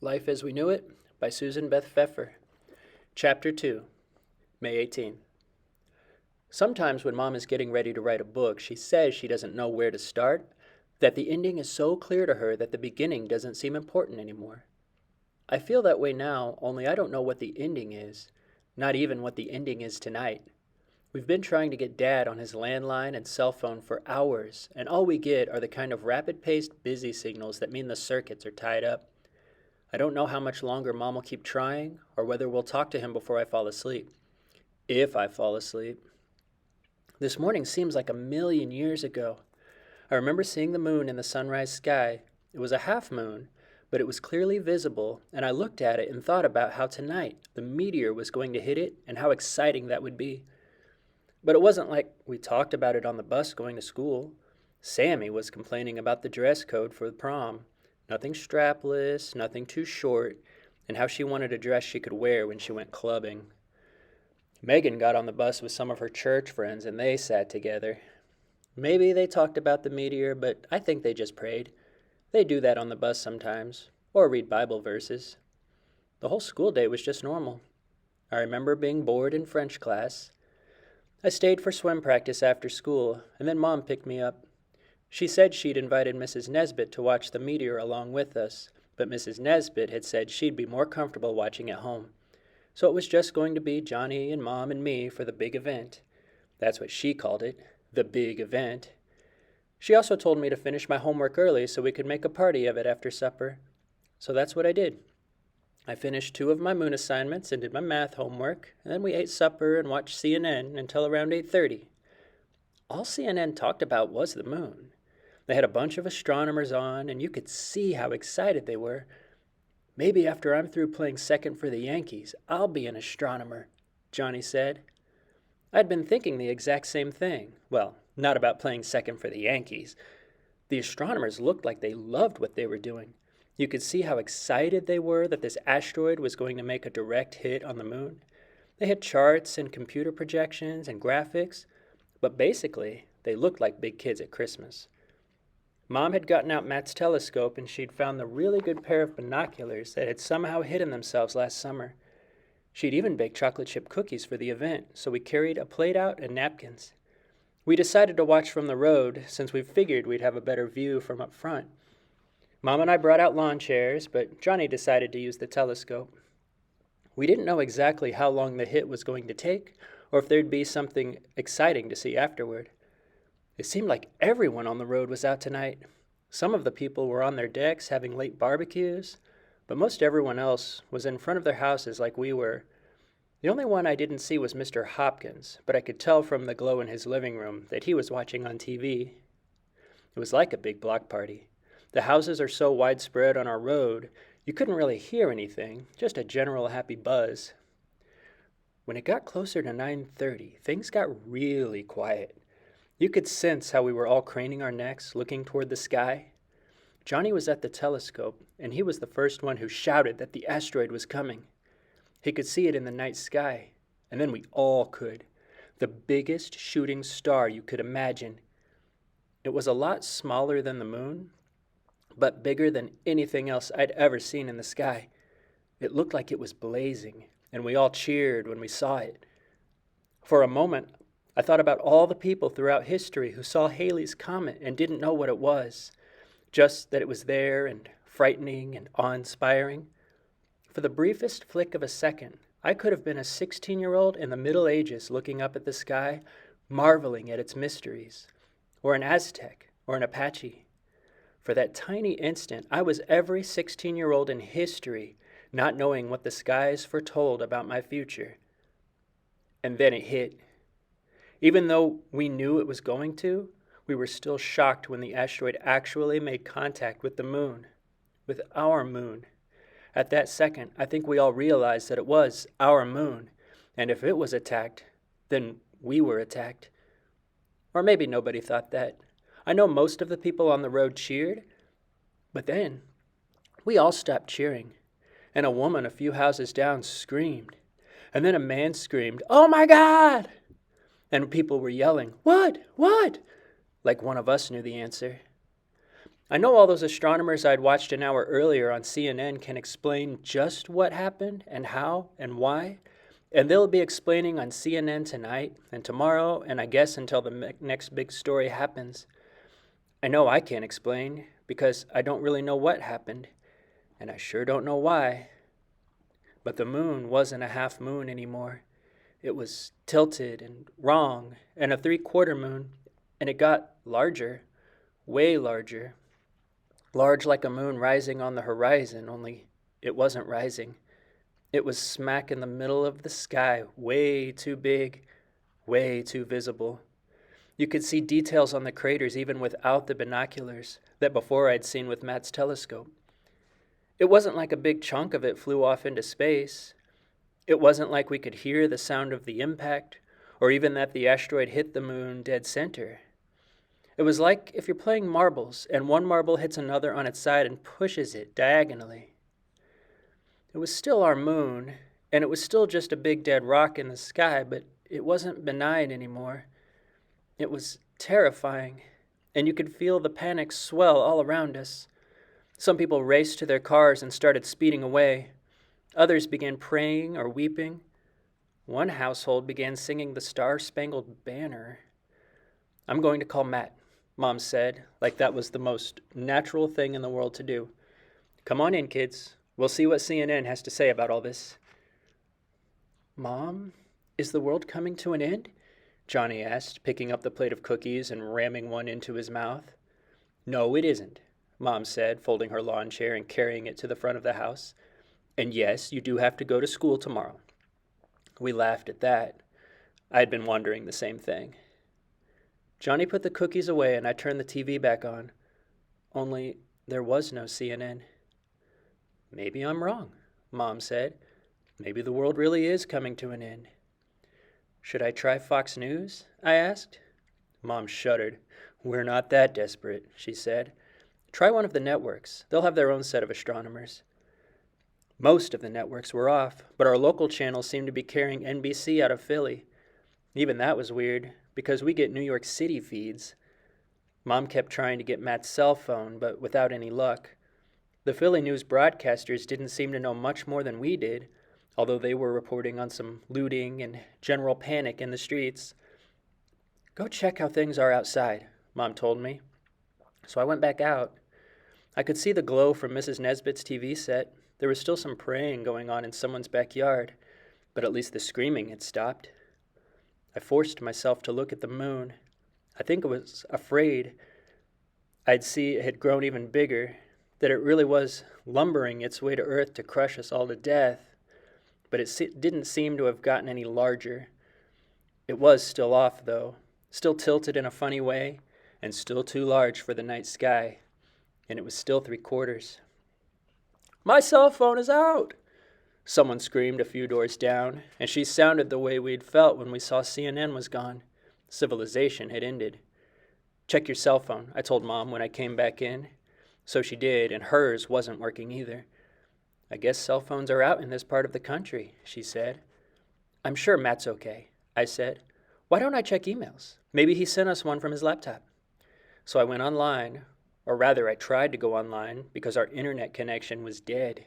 Life as We Knew It by Susan Beth Pfeffer. Chapter 2, May 18. Sometimes when Mom is getting ready to write a book, she says she doesn't know where to start, that the ending is so clear to her that the beginning doesn't seem important anymore. I feel that way now, only I don't know what the ending is, not even what the ending is tonight. We've been trying to get Dad on his landline and cell phone for hours, and all we get are the kind of rapid-paced busy signals that mean the circuits are tied up. I don't know how much longer Mom will keep trying, or whether we'll talk to him before I fall asleep. If I fall asleep. This morning seems like a million years ago. I remember seeing the moon in the sunrise sky. It was a half moon, but it was clearly visible, and I looked at it and thought about how tonight the meteor was going to hit it and how exciting that would be. But it wasn't like we talked about it on the bus going to school. Sammy was complaining about the dress code for the prom. Nothing strapless, nothing too short, and how she wanted a dress she could wear when she went clubbing. Megan got on the bus with some of her church friends and they sat together. Maybe they talked about the meteor, but I think they just prayed. They do that on the bus sometimes, or read Bible verses. The whole school day was just normal. I remember being bored in French class. I stayed for swim practice after school, and then Mom picked me up. She said she'd invited Mrs. Nesbit to watch the meteor along with us, but Mrs. Nesbit had said she'd be more comfortable watching at home. So it was just going to be Johnny and Mom and me for the big event. That's what she called it, the big event. She also told me to finish my homework early so we could make a party of it after supper. So that's what I did. I finished 2 of my moon assignments and did my math homework, and then we ate supper and watched CNN until around 8:30. All CNN talked about was the moon. They had a bunch of astronomers on, and you could see how excited they were. Maybe after I'm through playing second for the Yankees, I'll be an astronomer, Johnny said. I'd been thinking the exact same thing. Well, not about playing second for the Yankees. The astronomers looked like they loved what they were doing. You could see how excited they were that this asteroid was going to make a direct hit on the moon. They had charts and computer projections and graphics, but basically, they looked like big kids at Christmas. Mom had gotten out Matt's telescope and she'd found the really good pair of binoculars that had somehow hidden themselves last summer. She'd even baked chocolate chip cookies for the event, so we carried a plate out and napkins. We decided to watch from the road since we figured we'd have a better view from up front. Mom and I brought out lawn chairs, but Johnny decided to use the telescope. We didn't know exactly how long the hit was going to take, or if there'd be something exciting to see afterward. It seemed like everyone on the road was out tonight. Some of the people were on their decks having late barbecues, but most everyone else was in front of their houses like we were. The only one I didn't see was Mr. Hopkins, but I could tell from the glow in his living room that he was watching on TV. It was like a big block party. The houses are so widespread on our road, you couldn't really hear anything, just a general happy buzz. When it got closer to 9:30, things got really quiet. You could sense how we were all craning our necks, looking toward the sky. Johnny was at the telescope, and he was the first one who shouted that the asteroid was coming. He could see it in the night sky, and then we all could. The biggest shooting star you could imagine. It was a lot smaller than the moon, but bigger than anything else I'd ever seen in the sky. It looked like it was blazing, and we all cheered when we saw it. For a moment, I thought about all the people throughout history who saw Halley's Comet and didn't know what it was, just that it was there and frightening and awe-inspiring. For the briefest flick of a second, I could have been a 16-year-old in the Middle Ages looking up at the sky, marveling at its mysteries, or an Aztec or an Apache. For that tiny instant, I was every 16-year-old in history, not knowing what the skies foretold about my future. And then it hit. Even though we knew it was going to, we were still shocked when the asteroid actually made contact with the moon, with our moon. At that second, I think we all realized that it was our moon, and if it was attacked, then we were attacked. Or maybe nobody thought that. I know most of the people on the road cheered, but then we all stopped cheering, and a woman a few houses down screamed, and then a man screamed, "Oh my God!" And people were yelling, "What? What?" Like one of us knew the answer. I know all those astronomers I'd watched an hour earlier on CNN can explain just what happened and how and why, and they'll be explaining on CNN tonight and tomorrow, and I guess until the next big story happens. I know I can't explain because I don't really know what happened, and I sure don't know why. But the moon wasn't a half moon anymore. It was tilted and wrong and a 3/4 moon, and it got larger, way larger. Large like a moon rising on the horizon, only it wasn't rising. It was smack in the middle of the sky, way too big, way too visible. You could see details on the craters even without the binoculars that before I'd seen with Matt's telescope. It wasn't like a big chunk of it flew off into space. It wasn't like we could hear the sound of the impact, or even that the asteroid hit the moon dead center. It was like if you're playing marbles and one marble hits another on its side and pushes it diagonally. It was still our moon, and it was still just a big dead rock in the sky, but it wasn't benign anymore. It was terrifying, and you could feel the panic swell all around us. Some people raced to their cars and started speeding away. Others began praying or weeping. One household began singing the Star-Spangled Banner. "I'm going to call Matt," Mom said, like that was the most natural thing in the world to do. "Come on in, kids. We'll see what CNN has to say about all this." "Mom, is the world coming to an end?" Johnny asked, picking up the plate of cookies and ramming one into his mouth. "No, it isn't," Mom said, folding her lawn chair and carrying it to the front of the house. "And yes, you do have to go to school tomorrow." We laughed at that. I had been wondering the same thing. Johnny put the cookies away and I turned the TV back on. Only there was no CNN. "Maybe I'm wrong," Mom said. "Maybe the world really is coming to an end." "Should I try Fox News?" I asked. Mom shuddered. "We're not that desperate," she said. "Try one of the networks. They'll have their own set of astronomers." Most of the networks were off, but our local channels seemed to be carrying NBC out of Philly. Even that was weird, because we get New York City feeds. Mom kept trying to get Matt's cell phone, but without any luck. The Philly news broadcasters didn't seem to know much more than we did, although they were reporting on some looting and general panic in the streets. "Go check how things are outside," Mom told me. So I went back out. I could see the glow from Mrs. Nesbitt's TV set. There was still some praying going on in someone's backyard, but at least the screaming had stopped. I forced myself to look at the moon. I think I was afraid I'd see it had grown even bigger, that it really was lumbering its way to Earth to crush us all to death. But it didn't seem to have gotten any larger. It was still off, though, still tilted in a funny way, and still too large for the night sky, and it was still 3/4. "My cell phone is out!" Someone screamed a few doors down, and she sounded the way we'd felt when we saw CNN was gone. Civilization had ended. "Check your cell phone," I told Mom when I came back in. So she did, and hers wasn't working either. "I guess cell phones are out in this part of the country," she said. "I'm sure Matt's okay," I said. "Why don't I check emails? Maybe he sent us one from his laptop." So I went online, or rather I tried to go online because our internet connection was dead.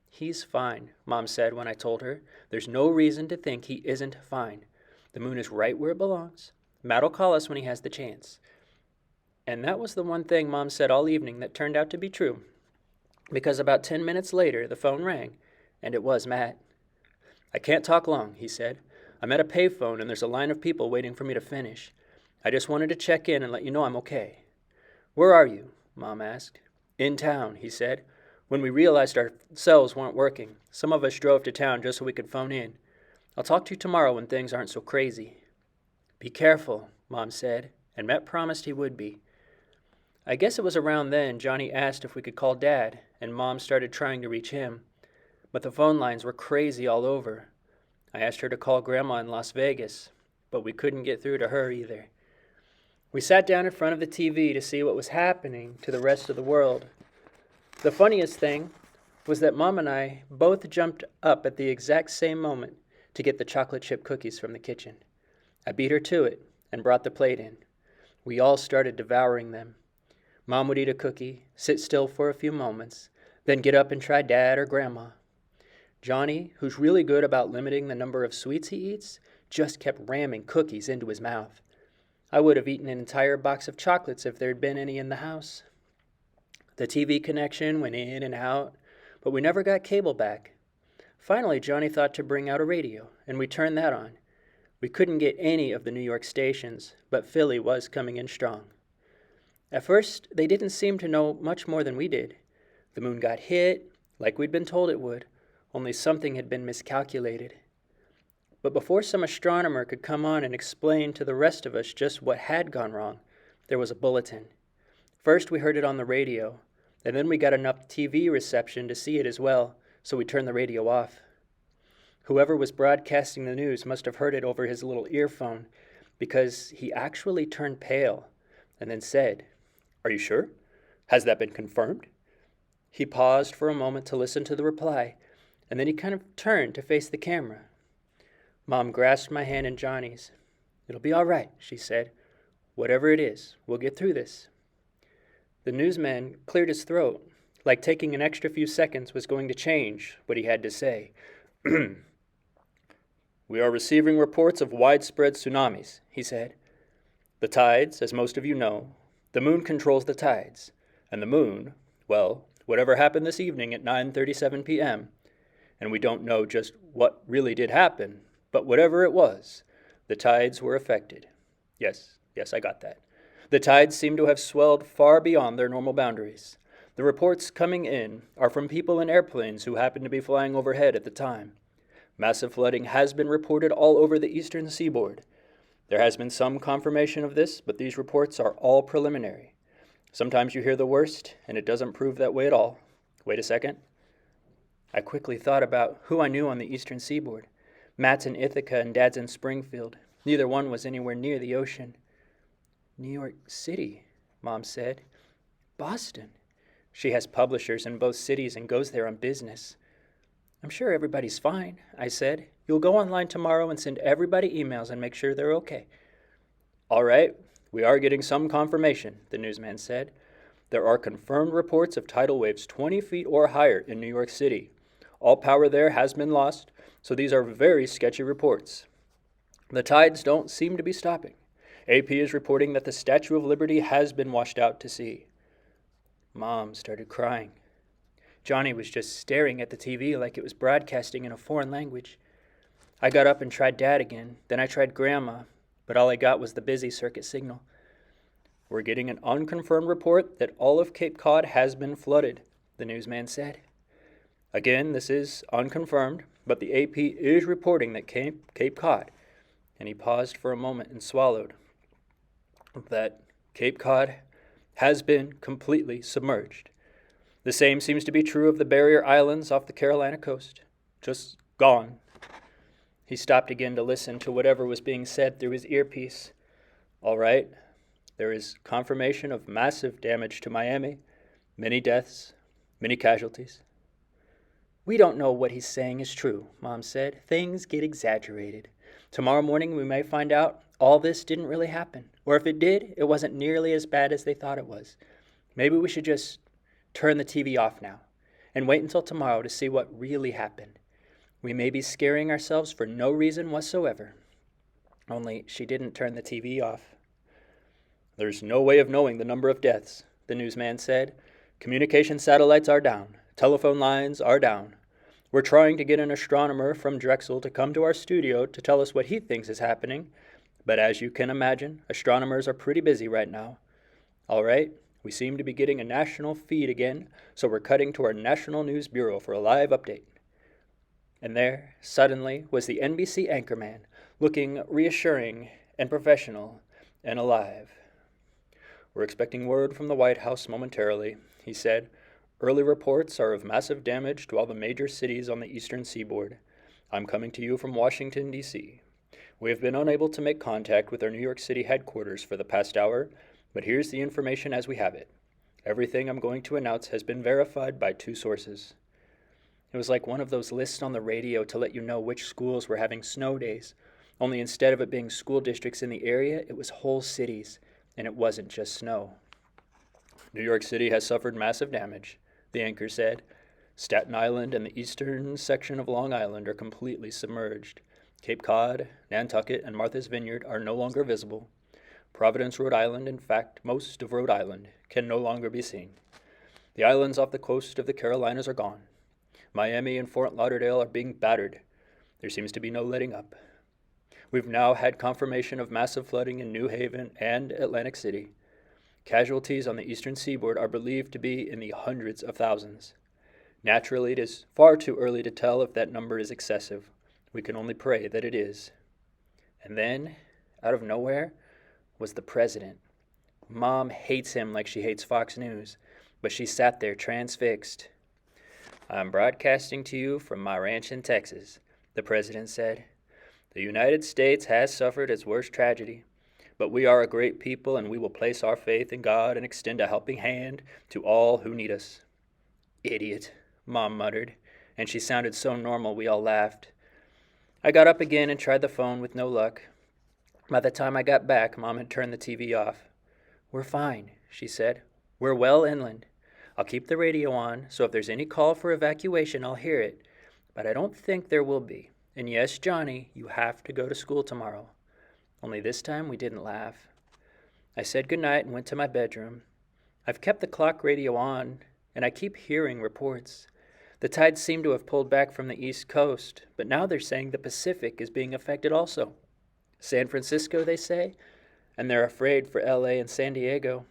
"He's fine," Mom said when I told her. "There's no reason to think he isn't fine. The moon is right where it belongs. Matt'll call us when he has the chance." And that was the one thing Mom said all evening that turned out to be true, because about 10 minutes later the phone rang, and it was Matt. "I can't talk long," he said. "I'm at a payphone and there's a line of people waiting for me to finish. I just wanted to check in and let you know I'm okay." "Where are you?" Mom asked. "In town," he said. "When we realized our cells weren't working, some of us drove to town just so we could phone in. I'll talk to you tomorrow when things aren't so crazy." "Be careful," Mom said, and Matt promised he would be. I guess it was around then Johnny asked if we could call Dad, and Mom started trying to reach him. But the phone lines were crazy all over. I asked her to call Grandma in Las Vegas, but we couldn't get through to her either. We sat down in front of the TV to see what was happening to the rest of the world. The funniest thing was that Mom and I both jumped up at the exact same moment to get the chocolate chip cookies from the kitchen. I beat her to it and brought the plate in. We all started devouring them. Mom would eat a cookie, sit still for a few moments, then get up and try Dad or Grandma. Johnny, who's really good about limiting the number of sweets he eats, just kept ramming cookies into his mouth. I would have eaten an entire box of chocolates if there'd been any in the house. The TV connection went in and out, but we never got cable back. Finally, Johnny thought to bring out a radio, and we turned that on. We couldn't get any of the New York stations, but Philly was coming in strong. At first, they didn't seem to know much more than we did. The moon got hit, like we'd been told it would, only something had been miscalculated. But before some astronomer could come on and explain to the rest of us just what had gone wrong, there was a bulletin. First, we heard it on the radio, and then we got enough TV reception to see it as well, so we turned the radio off. Whoever was broadcasting the news must have heard it over his little earphone, because he actually turned pale and then said, "Are you sure? Has that been confirmed?" He paused for a moment to listen to the reply, and then he kind of turned to face the camera. Mom grasped my hand in Johnny's. "It'll be all right," she said. "Whatever it is, we'll get through this." The newsman cleared his throat, like taking an extra few seconds was going to change what he had to say. "We are receiving reports of widespread tsunamis," he said. "The tides, as most of you know, the moon controls the tides, and the moon, well, whatever happened this evening at 9:37 p.m., and we don't know just what really did happen, but whatever it was, the tides were affected. Yes, I got that. The tides seem to have swelled far beyond their normal boundaries. The reports coming in are from people in airplanes who happened to be flying overhead at the time. Massive flooding has been reported all over the eastern seaboard. There has been some confirmation of this, but these reports are all preliminary. Sometimes you hear the worst, and it doesn't prove that way at all. Wait a second." I quickly thought about who I knew on the eastern seaboard. Matt's in Ithaca and Dad's in Springfield. Neither one was anywhere near the ocean. "New York City," Mom said. "Boston. She has publishers in both cities and goes there on business." "I'm sure everybody's fine," I said. "You'll go online tomorrow and send everybody emails and make sure they're okay." "All right, we are getting some confirmation," the newsman said. "There are confirmed reports of tidal waves 20 feet or higher in New York City. All power there has been lost, so these are very sketchy reports. The tides don't seem to be stopping. AP is reporting that the Statue of Liberty has been washed out to sea." Mom started crying. Johnny was just staring at the TV like it was broadcasting in a foreign language. I got up and tried Dad again. Then I tried Grandma, but all I got was the busy circuit signal. "We're getting an unconfirmed report that all of Cape Cod has been flooded," the newsman said. "Again, this is unconfirmed, but the AP is reporting that Cape Cod," and he paused for a moment and swallowed, "that Cape Cod has been completely submerged. The same seems to be true of the barrier islands off the Carolina coast. Just gone." He stopped again to listen to whatever was being said through his earpiece. "All right, there is confirmation of massive damage to Miami, many deaths, many casualties." "We don't know what he's saying is true," Mom said. "Things get exaggerated. Tomorrow morning we may find out all this didn't really happen. Or if it did, it wasn't nearly as bad as they thought it was. Maybe we should just turn the TV off now and wait until tomorrow to see what really happened. We may be scaring ourselves for no reason whatsoever." Only she didn't turn the TV off. "There's no way of knowing the number of deaths," the newsman said. "Communication satellites are down. Telephone lines are down. We're trying to get an astronomer from Drexel to come to our studio to tell us what he thinks is happening. But as you can imagine, astronomers are pretty busy right now. All right, we seem to be getting a national feed again, so we're cutting to our National News Bureau for a live update." And there, suddenly, was the NBC anchorman, looking reassuring and professional and alive. "We're expecting word from the White House momentarily," he said. "Early reports are of massive damage to all the major cities on the eastern seaboard. I'm coming to you from Washington, D.C. We have been unable to make contact with our New York City headquarters for the past hour, but here's the information as we have it. Everything I'm going to announce has been verified by 2 sources." It was like one of those lists on the radio to let you know which schools were having snow days, only instead of it being school districts in the area, it was whole cities, and it wasn't just snow. New York City has suffered massive damage, the anchor said. Staten Island and the eastern section of Long Island are completely submerged. Cape Cod, Nantucket, and Martha's Vineyard are no longer visible. Providence, Rhode Island, in fact, most of Rhode Island, can no longer be seen. The islands off the coast of the Carolinas are gone. Miami and Fort Lauderdale are being battered. There seems to be no letting up. We've now had confirmation of massive flooding in New Haven and Atlantic City. Casualties on the eastern seaboard are believed to be in the hundreds of thousands. Naturally, it is far too early to tell if that number is excessive. We can only pray that it is. And then, out of nowhere, was the president. Mom hates him like she hates Fox News, but she sat there transfixed. I'm broadcasting to you from my ranch in Texas, the president said. The United States has suffered its worst tragedy, but we are a great people and we will place our faith in God and extend a helping hand to all who need us. Idiot, Mom muttered, and she sounded so normal we all laughed. I got up again and tried the phone with no luck. By the time I got back, Mom had turned the TV off. We're fine, she said. We're well inland. I'll keep the radio on, so if there's any call for evacuation, I'll hear it. But I don't think there will be. And yes, Johnny, you have to go to school tomorrow. Only this time we didn't laugh. I said goodnight and went to my bedroom. I've kept the clock radio on, and I keep hearing reports. The tides seem to have pulled back from the East Coast, but now they're saying the Pacific is being affected also. San Francisco, they say, and they're afraid for LA and San Diego.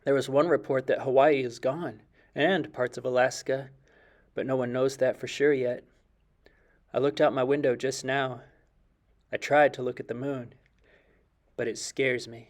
There was one report that Hawaii is gone, and parts of Alaska, but no one knows that for sure yet. I looked out my window just now. I tried to look at the moon, but it scares me.